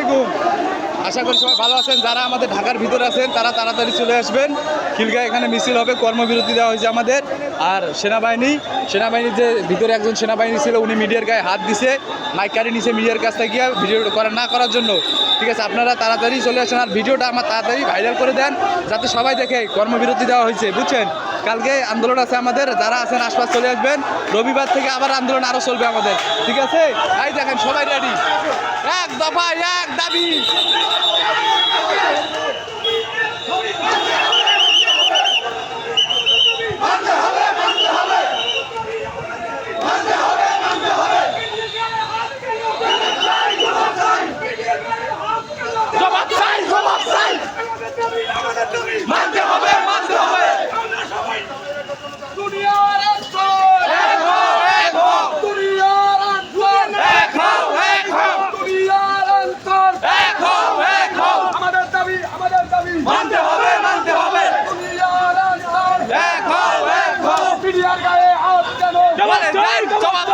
আলাইকুম। আশা করি সবাই ভালো আছেন। যারা আমাদের ঢাকার ভিতরে আছেন তারা তাড়াতাড়ি চলে আসবেন। খিলগাঁও এখানে মিছিল হবে, কর্মবিরতি দেওয়া হয়েছে আমাদের। আর সেনাবাহিনীর যে ভিতরে একজন সেনাবাহিনী ছিল, উনি মিডিয়ার গায়ে হাত দিছে, মাইক কারি নিচে মিডিয়ার কাছ থেকে গিয়ে ভিডিও না করার জন্য। ঠিক আছে, আপনারা তাড়াতাড়ি চলে আসেন আর ভিডিওটা আমার তাড়াতাড়ি ভাইরাল করে দেন, যাতে সবাই দেখে কর্মবিরতি দেওয়া হয়েছে, বুঝছেন। কালকে আন্দোলন আছে আমাদের, যারা আছেন আশপাশ চলে আসবেন। রবিবার থেকে আবার আন্দোলন আরও চলবে আমাদের, ঠিক আছে। এই দেখেন সবাই রেডি, এক দফা এক দাবি। মানতে হবে, মানতে হবে। মানতে হবে, মানতে হবে। জবাব